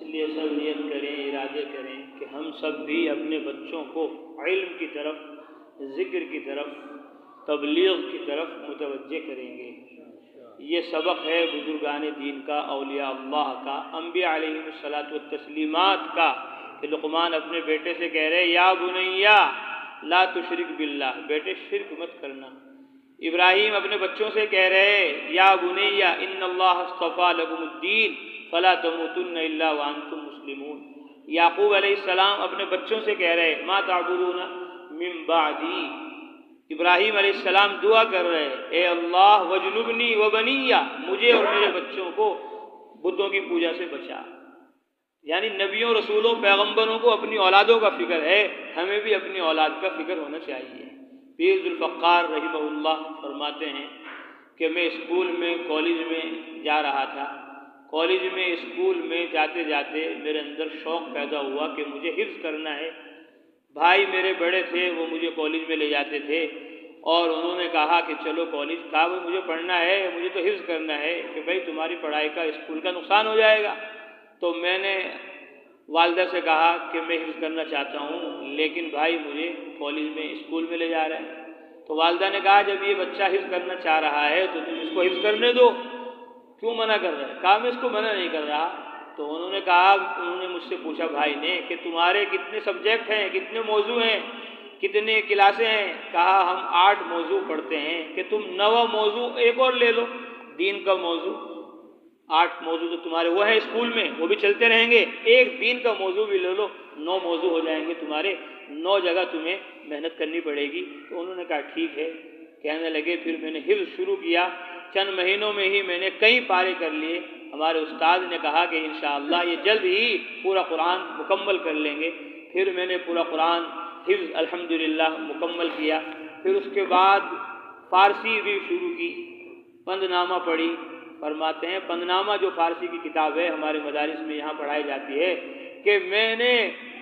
لیے سب نیت کریں، ارادے کریں کہ ہم سب بھی اپنے بچوں کو علم کی طرف، ذکر کی طرف، تبلیغ کی طرف متوجہ کریں گے۔ یہ سبق ہے بزرگان دین کا، اولیاء اللہ کا، انبیاء علیہم الصلاۃ والتسلیمات کا، کہ لقمان اپنے بیٹے سے کہہ رہے یا بنیا لا تشرک باللہ، بیٹے شرک مت کرنا۔ ابراہیم اپنے بچوں سے کہہ رہے یا بنیا ان اللہ اصطفیٰ لکم الدین فلا تموتن الا وانتم مسلمون۔ یعقوب علیہ السلام اپنے بچوں سے کہہ رہے ما تعبدون من بعدی۔ ابراہیم علیہ السلام دعا کر رہے اے اللہ وجنبنی وبنی، مجھے اور میرے بچوں کو بتوں کی پوجا سے بچا۔ یعنی نبیوں، رسولوں، پیغمبروں کو اپنی اولادوں کا فکر ہے، ہمیں بھی اپنی اولاد کا فکر ہونا چاہیے۔ پیر ذوالفقار رحمہ اللہ فرماتے ہیں کہ میں اسکول میں، کالج میں جا رہا تھا، کالج میں، اسکول میں جاتے جاتے میرے اندر شوق پیدا ہوا کہ مجھے حفظ کرنا ہے۔ بھائی میرے بڑے تھے، وہ مجھے کالج میں لے جاتے تھے اور انہوں نے کہا کہ چلو کالج، کہا مجھے پڑھنا ہے، مجھے تو حفظ کرنا ہے کہ بھائی تمہاری پڑھائی کا، اسکول کا نقصان ہو جائے گا۔ تو میں نے والدہ سے کہا کہ میں حفظ کرنا چاہتا ہوں لیکن بھائی مجھے کالج میں، اسکول میں لے جا رہے ہیں۔ تو والدہ نے کہا جب یہ بچہ حفظ کرنا چاہ رہا ہے تو تم اس کو حفظ کرنے دو، کیوں منع کر رہے ہیں؟ کہا میں اس کو منع نہیں کر رہا۔ تو انہوں نے کہا، انہوں نے مجھ سے پوچھا بھائی نے کہ تمہارے کتنے سبجیکٹ ہیں، کتنے موضوع ہیں، کتنے کلاسیں ہیں؟ کہا ہم 8 موضوع پڑھتے ہیں، کہ تم 9واں موضوع ایک اور لے لو، دین کا موضوع۔ 8 موضوع تو تمہارے وہ ہیں اسکول میں، وہ بھی چلتے رہیں گے، ایک دین کا موضوع بھی لے لو، 9 موضوع ہو جائیں گے تمہارے، 9 جگہ تمہیں محنت کرنی پڑے گی۔ تو انہوں نے کہا ٹھیک ہے۔ کہنے لگے پھر میں نے حفظ شروع کیا، چند مہینوں میں ہی میں نے کئی پارے کر لیے۔ ہمارے استاد نے کہا کہ انشاءاللہ یہ جلد ہی پورا قرآن مکمل کر لیں گے۔ پھر میں نے پورا قرآن حفظ الحمدللہ مکمل کیا۔ پھر اس کے بعد فارسی بھی شروع کی، پند نامہ پڑھی۔ فرماتے ہیں پند نامہ جو فارسی کی کتاب ہے، ہمارے مدارس میں یہاں پڑھائی جاتی ہے، کہ میں نے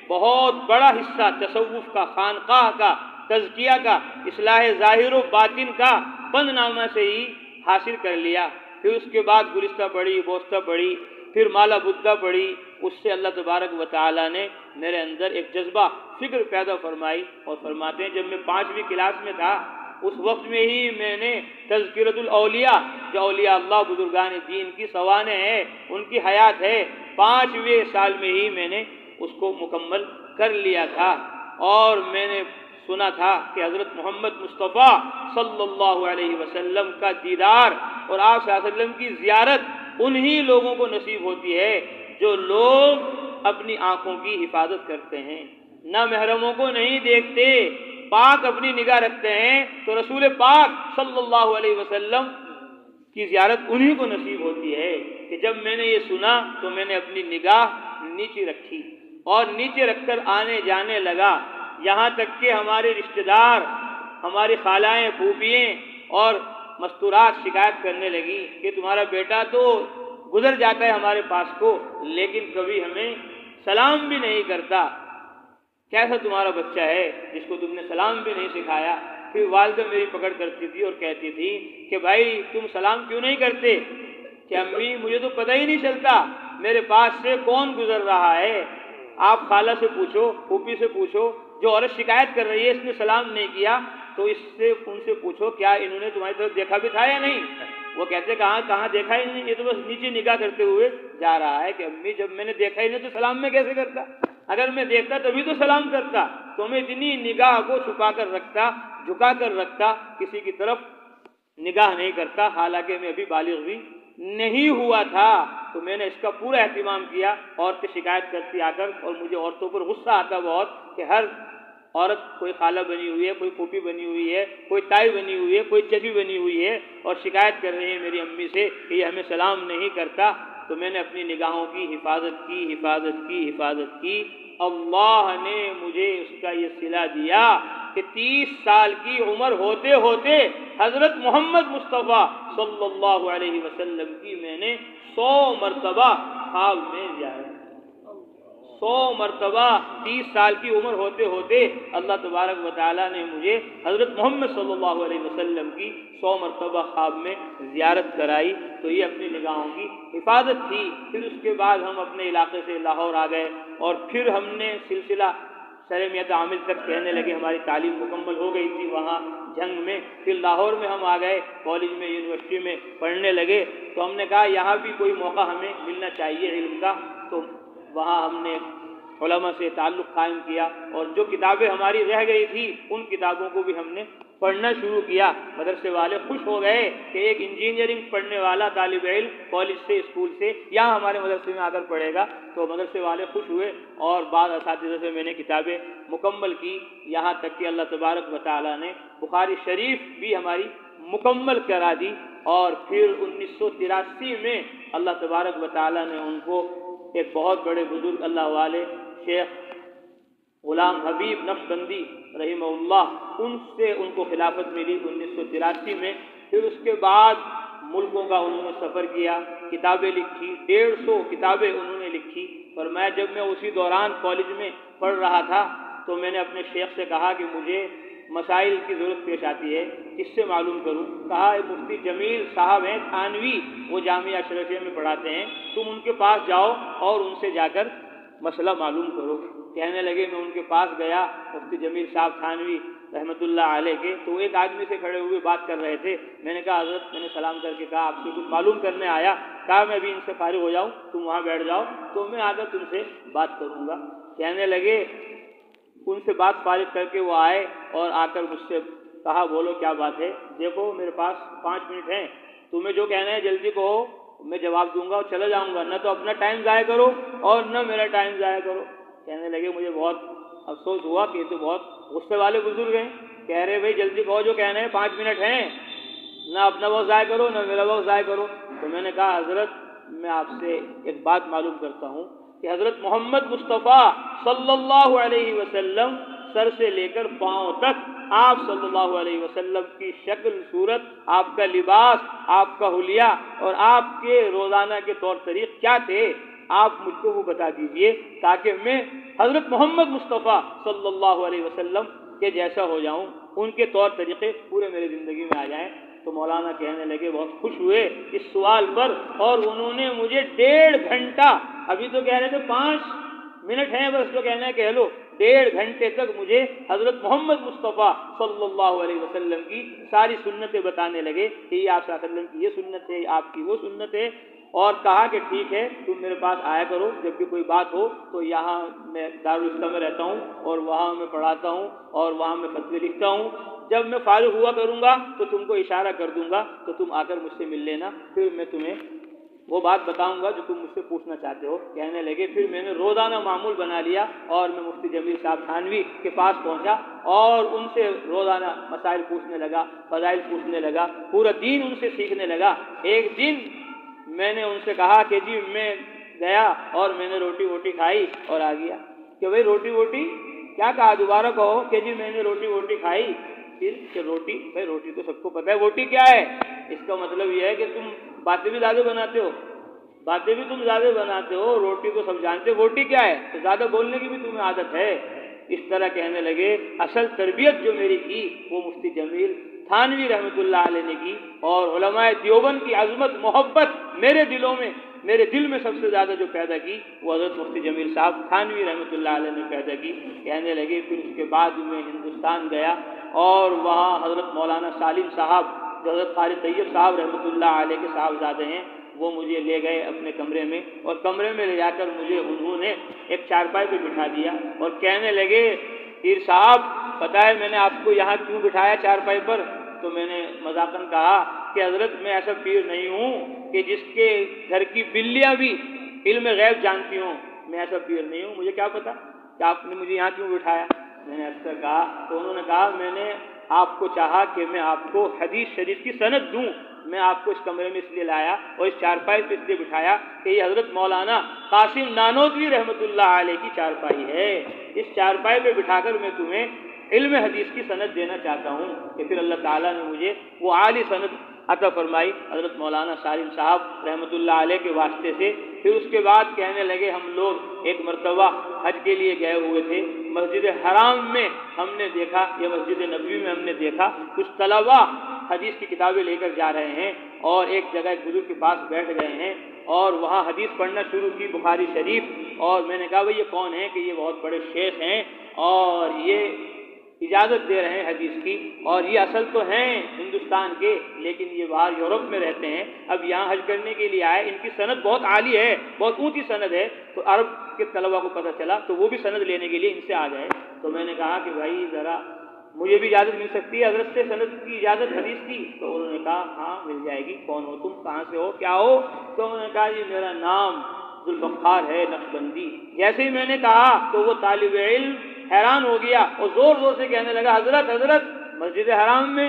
بہت بڑا حصہ تصوف کا، خانقاہ کا، تزکیہ کا، اصلاح ظاہر و باطن کا پند نامہ سے ہی حاصل کر لیا۔ پھر اس کے بعد گلستہ پڑھی، بوستہ پڑھی، پھر مالا بدھا پڑھی۔ اس سے اللہ تبارک و تعالیٰ نے میرے اندر ایک جذبہ، فکر پیدا فرمائی، اور فرماتے ہیں جب میں 5ویں کلاس میں تھا اس وقت میں ہی میں نے تذکرۃ الاولیاء، جو اولیاء اللہ بزرگان دین کی سوانح ہے، ان کی حیات ہے، 5ویں سال میں ہی میں نے اس کو مکمل کر لیا تھا۔ اور میں نے سنا تھا کہ حضرت محمد مصطفیٰ صلی اللہ علیہ وسلم کا دیدار اور آپ صلی اللہ علیہ وسلم کی زیارت انہی لوگوں کو نصیب ہوتی ہے جو لوگ اپنی آنکھوں کی حفاظت کرتے ہیں، نہ محرموں کو نہیں دیکھتے، پاک اپنی نگاہ رکھتے ہیں، تو رسول پاک صلی اللہ علیہ وسلم کی زیارت انہی کو نصیب ہوتی ہے۔ کہ جب میں نے یہ سنا تو میں نے اپنی نگاہ نیچے رکھی اور نیچے رکھ کر آنے جانے لگا، یہاں تک کہ ہمارے رشتہ دار، ہماری خالائیں، پھوپھییں اور مستورات شکایت کرنے لگی کہ تمہارا بیٹا تو گزر جاتا ہے ہمارے پاس کو لیکن کبھی ہمیں سلام بھی نہیں کرتا، کیسا تمہارا بچہ ہے جس کو تم نے سلام بھی نہیں سکھایا۔ پھر والدہ میری پکڑ کرتی تھی اور کہتی تھی کہ بھائی تم سلام کیوں نہیں کرتے؟ کہ امی مجھے تو پتہ ہی نہیں چلتا میرے پاس سے کون گزر رہا ہے، آپ خالہ سے پوچھو، پھوپھی سے پوچھو، جو عورت شکایت کر رہی ہے اس نے سلام نہیں کیا تو ان سے پوچھو کیا انہوں نے تمہاری طرف دیکھا بھی تھا یا نہیں؟ وہ کہتے کہاں دیکھا ہی نہیں، یہ تو بس نیچے نگاہ کرتے ہوئے جا رہا ہے۔ کہ امی جب میں نے دیکھا ہی نہیں تو سلام میں کیسے کرتا؟ اگر میں دیکھتا تبھی تو سلام کرتا، تو میں اتنی نگاہ کو چھپا کر رکھتا، جھکا کر رکھتا، کسی کی طرف نگاہ نہیں کرتا، حالانکہ میں ابھی بالغ بھی نہیں ہوا تھا۔ تو میں نے اس کا پورا اہتمام کیا۔ عورتیں شکایت کرتی آ کر، اور مجھے عورتوں پر غصہ آتا بہت کہ ہر عورت کوئی خالہ بنی ہوئی ہے، کوئی پھوپھی بنی ہوئی ہے، کوئی تائی بنی ہوئی ہے، کوئی چچی بنی ہوئی ہے اور شکایت کر رہی ہے میری امی سے کہ یہ ہمیں سلام نہیں کرتا۔ تو میں نے اپنی نگاہوں کی حفاظت کی۔ اللہ نے مجھے اس کا یہ صلہ دیا کہ 30 سال کی عمر ہوتے ہوتے حضرت محمد مصطفیٰ صلی اللہ علیہ وسلم کی میں نے 100 مرتبہ خواب میں زیارت، 100 مرتبہ 30 سال کی عمر ہوتے ہوتے اللہ تبارک و تعالیٰ نے مجھے حضرت محمد صلی اللہ علیہ وسلم کی 100 مرتبہ خواب میں زیارت کرائی. تو یہ اپنی نگاہوں کی حفاظت تھی. پھر اس کے بعد ہم اپنے علاقے سے لاہور آ گئے اور پھر ہم نے سلسلہ سرمیت عامل تک کہنے لگے. ہماری تعلیم مکمل ہو گئی تھی وہاں جنگ میں. پھر لاہور میں ہم آ گئے, کالج میں, یونیورسٹی میں پڑھنے لگے. تو ہم نے کہا یہاں بھی کوئی موقع ہمیں ملنا چاہیے علم کا. تو وہاں ہم نے علماء سے تعلق قائم کیا اور جو کتابیں ہماری رہ گئی تھی ان کتابوں کو بھی ہم نے پڑھنا شروع کیا. مدرسے والے خوش ہو گئے کہ ایک انجینئرنگ پڑھنے والا طالب علم کالج سے, اسکول سے یہاں ہمارے مدرسے میں آ کر پڑھے گا. تو مدرسے والے خوش ہوئے اور بعض اساتذہ سے میں نے کتابیں مکمل کی, یہاں تک کہ اللہ تبارک و تعالیٰ نے بخاری شریف بھی ہماری مکمل کرا دی. اور پھر 1983 میں اللہ تبارک و تعالیٰ نے ان کو ایک بہت بڑے بزرگ اللہ والے شیخ غلام حبیب نقشبندی رحمہ اللہ, ان سے ان کو خلافت ملی 1983 میں. پھر اس کے بعد ملکوں کا انہوں نے سفر کیا, کتابیں لکھی, 150 کتابیں انہوں نے لکھی. اور جب میں اسی دوران کالج میں پڑھ رہا تھا تو میں نے اپنے شیخ سے کہا کہ مجھے مسائل کی ضرورت پیش آتی ہے, کس سے معلوم کروں؟ کہا مفتی جمیل صاحب ہیں تھانوی, وہ جامعہ اشرفیہ میں پڑھاتے ہیں, تم ان کے پاس جاؤ اور ان سے جا کر مسئلہ معلوم کرو. کہنے لگے میں ان کے پاس گیا, مفتی جمیل صاحب تھانوی رحمۃ اللہ علیہ کے. تو ایک آدمی سے کھڑے ہوئے بات کر رہے تھے. میں نے کہا حضرت, میں نے سلام کر کے کہا آپ سے کچھ معلوم کرنے آیا. کہا میں ابھی ان سے فارغ ہو جاؤں, تم وہاں بیٹھ جاؤ تو میں آ کر تم سے بات کروں گا. کہنے لگے ان سے بات فارغ کر کے وہ آئے اور آ کر مجھ سے کہا بولو کیا بات ہے؟ دیکھو میرے پاس 5 منٹ ہیں, تمہیں جو کہنا ہے جلدی کہو, میں جواب دوں گا اور چلا جاؤں گا. نہ تو اپنا ٹائم ضائع کرو اور نہ میرا ٹائم ضائع کرو. کہنے لگے مجھے بہت افسوس ہوا کہ یہ تو بہت غصے والے بزرگ ہیں. کہہ رہے بھائی جلدی کہو جو کہنا ہے, 5 منٹ ہیں, نہ اپنا وقت ضائع کرو نہ میرا وقت ضائع کرو. تو میں نے کہا حضرت میں آپ سے ایک بات معلوم کرتا ہوں کہ حضرت محمد مصطفیٰ صلی اللہ علیہ وسلم سر سے لے کر پاؤں تک آپ صلی اللہ علیہ وسلم کی شکل صورت, آپ کا لباس, آپ کا حلیہ اور آپ کے روزانہ کے طور طریق کیا تھے, آپ مجھ کو وہ بتا دیجئے تاکہ میں حضرت محمد مصطفیٰ صلی اللہ علیہ وسلم کے جیسا ہو جاؤں, ان کے طور طریقے پورے میری زندگی میں آ جائیں. تو مولانا کہنے لگے, بہت خوش ہوئے اس سوال پر, اور انہوں نے مجھے 1.5 گھنٹہ, ابھی تو کہہ رہے تھے 5 منٹ ہیں بس جو کہنا ہے کہہ لو, 1.5 گھنٹے تک مجھے حضرت محمد مصطفیٰ صلی اللہ علیہ وسلم کی ساری سنتیں بتانے لگے کہ یہ آپ صلی اللہ علیہ وسلم کی یہ سنت ہے, آپ کی وہ سنت ہے. اور کہا کہ ٹھیک ہے تم میرے پاس آیا کرو, جب بھی کوئی بات ہو تو یہاں میں دارالفتہ میں رہتا ہوں اور وہاں میں پڑھاتا ہوں اور وہاں میں فتوے لکھتا ہوں. جب میں فارغ ہوا کروں گا تو تم کو اشارہ کر دوں گا تو تم آ کر مجھ سے مل لینا, پھر میں تمہیں وہ بات بتاؤں گا جو تم مجھ سے پوچھنا چاہتے ہو. کہنے لگے پھر میں نے روزانہ معمول بنا لیا اور میں مفتی جمیل صاحب تھانوی کے پاس پہنچا اور ان سے روزانہ مسائل پوچھنے لگا, فضائل پوچھنے لگا, پورا دین ان سے سیکھنے لگا. ایک دن میں نے ان سے کہا کہ جی میں گیا اور میں نے روٹی ووٹی کھائی اور آ گیا. کہ بھائی روٹی ووٹی کیا کہا؟ دوبارہ کہو. کہ جی میں نے روٹی ووٹی کھائی. پھر کہ روٹی, بھائی روٹی تو سب کو پتہ ہے روٹی کیا ہے. اس کا مطلب یہ ہے کہ تم باتیں بھی زیادہ بناتے ہو, باتیں بھی تم زیادہ بناتے ہو, روٹی کو سب جانتے, روٹی کیا ہے, تو زیادہ بولنے کی بھی تمہیں عادت ہے. اس طرح کہنے لگے. اصل تربیت جو میری کی وہ مفتی جمیل تھانوی رحمۃ اللہ علیہ نے کی, اور علماء دیوبند کی عظمت محبت میرے دل میں سب سے زیادہ جو پیدا کی وہ حضرت مفتی جمیل صاحب تھانوی رحمۃ اللہ علیہ نے پیدا کی. کہنے لگے پھر اس کے بعد میں ہندوستان گیا اور وہاں حضرت مولانا سالم صاحب جو حضرت قاری طیب صاحب رحمۃ اللہ علیہ کے صاحبزادے ہیں, وہ مجھے لے گئے اپنے کمرے میں, اور کمرے میں لے جا کر مجھے انہوں نے ایک چارپائی پہ بٹھا دیا اور کہنے لگے پیر صاحب پتہ ہے میں نے آپ کو یہاں کیوں بٹھایا چارپائی پر؟ تو میں نے مذاقاً کہا کہ حضرت میں ایسا پیر نہیں ہوں کہ جس کے گھر کی بلیاں بھی علم غیب جانتی ہوں, میں ایسا پیر نہیں ہوں, مجھے کیا پتا کہ آپ نے مجھے یہاں کیوں بٹھایا. میں نے ایسا کہا تو انہوں نے کہا میں نے آپ کو چاہا کہ میں آپ کو حدیث شریف کی سند دوں, میں آپ کو اس کمرے میں اس لیے لایا اور اس چارپائی پہ اس لیے بٹھایا کہ یہ حضرت مولانا قاسم نانوتوی رحمۃ اللہ علیہ کی چارپائی ہے, اس چارپائی پہ بٹھا کر میں تمہیں علم حدیث کی سند دینا چاہتا ہوں. کہ پھر اللہ تعالیٰ نے مجھے وہ عالی سند عطا فرمائی حضرت مولانا سالم صاحب رحمۃ اللہ علیہ کے واسطے سے۔ پھر اس کے بعد کہنے لگے ہم لوگ ایک مرتبہ حج کے لیے گئے ہوئے تھے، مسجد حرام میں ہم نے دیکھا، یہ مسجد نبوی میں ہم نے دیکھا کچھ طلبا حدیث کی کتابیں لے کر جا رہے ہیں اور ایک جگہ ایک بزرگ کے پاس بیٹھ گئے ہیں اور وہاں حدیث پڑھنا شروع کی بخاری شریف، اور میں نے کہا بھئی یہ کون ہیں کہ یہ بہت بڑے شیخ ہیں اور یہ اجازت دے رہے ہیں حدیث کی، اور یہ اصل تو ہیں ہندوستان کے لیکن یہ باہر یورپ میں رہتے ہیں، اب یہاں حج کرنے کے لیے آئے، ان کی سند بہت عالی ہے، بہت اونچی سند ہے، تو عرب کے طلبا کو پتہ چلا تو وہ بھی سند لینے کے لیے ان سے آ گئے۔ تو میں نے کہا کہ بھائی ذرا مجھے بھی اجازت مل سکتی ہے حضرت سے سند کی اجازت حدیث کی؟ تو انہوں نے کہا ہاں مل جائے گی، کون ہو تم، کہاں سے ہو، کیا ہو؟ تو انہوں نے کہا جی میرا نام ذوالفقار ہے نقشبندی۔ جیسے ہی میں نے کہا تو وہ طالب علم حیران ہو گیا اور زور زور سے کہنے لگا حضرت حضرت مسجد حرام میں،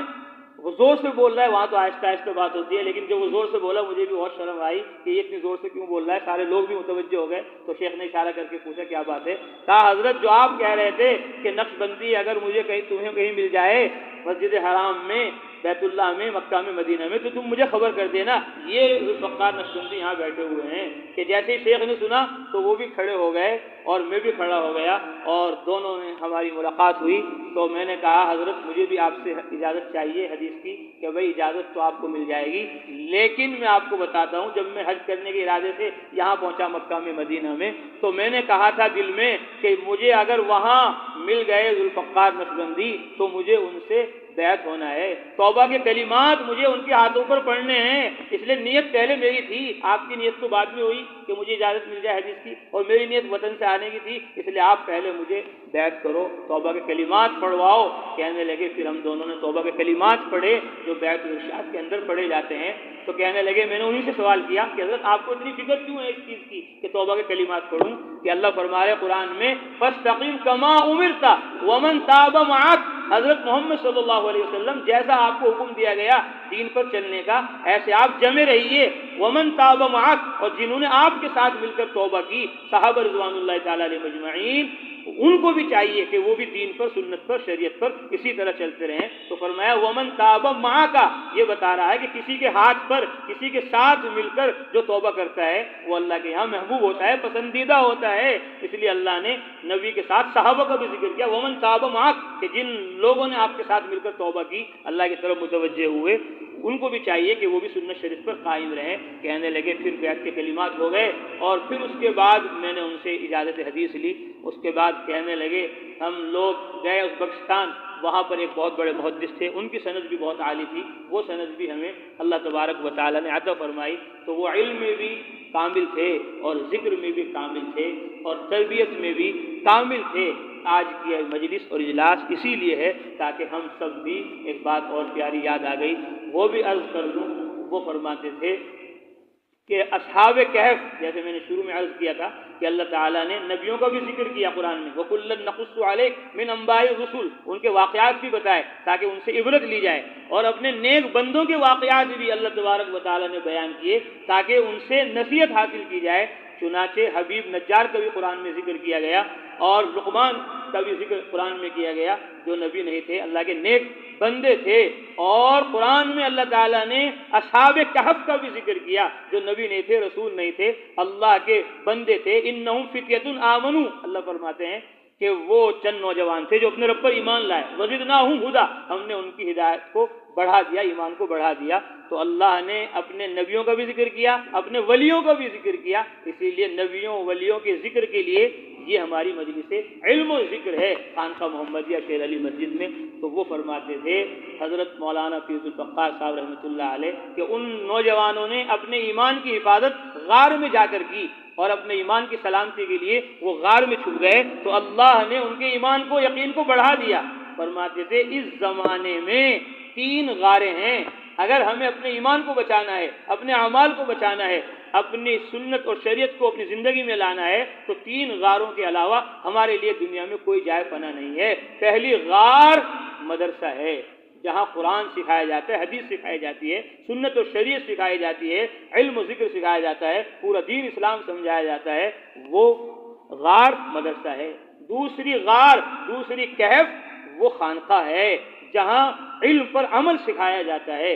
وہ زور سے بول رہا ہے، وہاں تو آہستہ آہستہ بات ہوتی ہے لیکن جب وہ زور سے بولا مجھے بھی بہت شرم آئی کہ یہ اتنی زور سے کیوں بول رہا ہے، سارے لوگ بھی متوجہ ہو گئے۔ تو شیخ نے اشارہ کر کے پوچھا کیا بات ہے؟ کہا حضرت جو آپ کہہ رہے تھے کہ نقشبندی اگر مجھے کہیں تمہیں کہیں مل جائے مسجد حرام میں، بیت اللہ میں، مکہ میں، مدینہ میں، تو تم مجھے خبر کر دینا، یہ ذوالفقار نقشبندی یہاں بیٹھے ہوئے ہیں۔ کہ جیسے ہی شیخ نے سنا تو وہ بھی کھڑے ہو گئے اور میں بھی کھڑا ہو گیا اور دونوں میں ہماری ملاقات ہوئی۔ تو میں نے کہا حضرت مجھے بھی آپ سے اجازت چاہیے حدیث کی، کہ بھئی اجازت تو آپ کو مل جائے گی لیکن میں آپ کو بتاتا ہوں جب میں حج کرنے کے ارادے سے یہاں پہنچا مکہ میں، مدینہ میں، تو میں نے کہا تھا دل میں کہ مجھے اگر وہاں مل گئے ذوالفقار نقشبندی تو مجھے ان سے بیعت ہونا ہے، توبہ کے کلمات مجھے ان کے ہاتھوں پر پڑھنے ہیں، اس لیے نیت پہلے میری تھی، آپ کی نیت تو بعد میں ہوئی کہ مجھے اجازت مل جائے حدیث کی، اور میری نیت وطن سے آنے کی تھی، اس لیے آپ پہلے مجھے بیعت کرو، توبہ کے کلمات پڑھواؤ۔ کہنے لگے پھر ہم دونوں نے توبہ کے کلمات پڑھے جو بیعت الارشاد کے اندر پڑھے جاتے ہیں۔ تو کہنے لگے میں نے انہی سے سوال کیا کہ حضرت آپ کو اتنی فکر کیوں ہے اس چیز کی کہ توبہ کے کلمات پڑھوں؟ کہ اللہ فرما رہے قرآن میں فاستقم کما امرت ومن تاب معک، حضرت محمد صلی اللہ علیہ وسلم جیسا آپ کو حکم دیا گیا دین پر چلنے کا ایسے آپ جمے رہیے، ومن تاب معک، اور جنہوں نے آپ کے ساتھ مل کر توبہ کی صحابہ رضوان اللہ تعالی علیہ مجمعین، ان کو بھی چاہیے کہ وہ بھی دین پر، سنت پر، شریعت پر اسی طرح چلتے رہیں۔ تو فرمایا ومن تاب معک، یہ بتا رہا ہے کہ کسی کے ہاتھ پر، کسی کے ساتھ مل کر جو توبہ کرتا ہے وہ اللہ کے ہاں محبوب ہوتا ہے، پسندیدہ ہوتا ہے۔ اس لیے اللہ نے نبی کے ساتھ صحابہ کا بھی ذکر کیا، ومن تاب معک، کہ جن لوگوں نے آپ کے ساتھ مل کر توبہ کی، اللہ کی طرف متوجہ ہوئے، ان کو بھی چاہیے کہ وہ بھی سنت شریف پر قائم رہیں۔ کہنے لگے پھر بیعت کے کلمات ہو گئے اور پھر اس کے بعد میں نے ان سے اجازت حدیث لی۔ اس کے بعد کہنے لگے ہم لوگ گئے ازبکستان، وہاں پر ایک بہت بڑے محدث تھے، ان کی سند بھی بہت عالی تھی، وہ سند بھی ہمیں اللہ تبارک و تعالیٰ نے عطا فرمائی۔ تو وہ علم میں بھی کامل تھے اور ذکر میں بھی کامل تھے اور تربیت میں بھی کامل تھے۔ آج کی مجلس اور اجلاس اسی لیے ہے تاکہ ہم سب بھی، ایک بات اور پیاری یاد آ گئی وہ بھی عرض کر دوں، وہ فرماتے تھے کہ اصحاب کہف، جیسے میں نے شروع میں عرض کیا تھا کہ اللہ تعالیٰ نے نبیوں کا بھی ذکر کیا قرآن میں، وَكُلًّا نَقُصُّ عَلَيْكَ مِنْ أَنْبَاءِ الرُّسُلِ، ان کے واقعات بھی بتائے تاکہ ان سے عبرت لی جائے، اور اپنے نیک بندوں کے واقعات بھی اللہ تبارک و تعالیٰ نے بیان کیے تاکہ ان سے نصیحت حاصل کی جائے۔ چنانچہ حبیب نجار کا بھی قرآن میں ذکر کیا گیا اور لقمان کا بھی ذکر قرآن میں کیا گیا، جو نبی نہیں تھے، اللہ کے نیک بندے تھے، اور قرآن میں اللہ تعالیٰ نے اصحاب کہف کا بھی ذکر کیا جو نبی نہیں تھے، رسول نہیں تھے، اللہ کے بندے تھے۔ انہم فتیۃ آمنوا، اللہ فرماتے ہیں کہ وہ چند نوجوان تھے جو اپنے رب پر ایمان لائے، وزدناہم ہدی، ہم نے ان کی ہدایت کو بڑھا دیا، ایمان کو بڑھا دیا۔ تو اللہ نے اپنے نبیوں کا بھی ذکر کیا، اپنے ولیوں کا بھی ذکر کیا، اسی لیے نبیوں ولیوں کے ذکر کے لیے یہ ہماری مجلس علم و ذکر ہے خانقاہ محمدیہ شیر علی مسجد میں۔ تو وہ فرماتے تھے حضرت مولانا پیر ذوالفقار صاحب رحمۃ اللہ علیہ کہ ان نوجوانوں نے اپنے ایمان کی حفاظت غار میں جا کر کی اور اپنے ایمان کی سلامتی کے لیے وہ غار میں چھپ گئے، تو اللہ نے ان کے ایمان کو، یقین کو بڑھا دیا۔ فرماتے تھے اس زمانے میں 3 غاریں ہیں، اگر ہمیں اپنے ایمان کو بچانا ہے، اپنے اعمال کو بچانا ہے، اپنی سنت اور شریعت کو اپنی زندگی میں لانا ہے، تو 3 غاروں کے علاوہ ہمارے لیے دنیا میں کوئی جائے پناہ نہیں ہے۔ پہلی غار مدرسہ ہے، جہاں قرآن سکھایا جاتا ہے، حدیث سکھائی جاتی ہے، سنت و شریعت سکھائی جاتی ہے، علم و ذکر سکھایا جاتا ہے، پورا دین اسلام سمجھایا جاتا ہے، وہ غار مدرسہ ہے۔ دوسری غار، دوسری کہف وہ خانقاہ ہے جہاں علم پر عمل سکھایا جاتا ہے،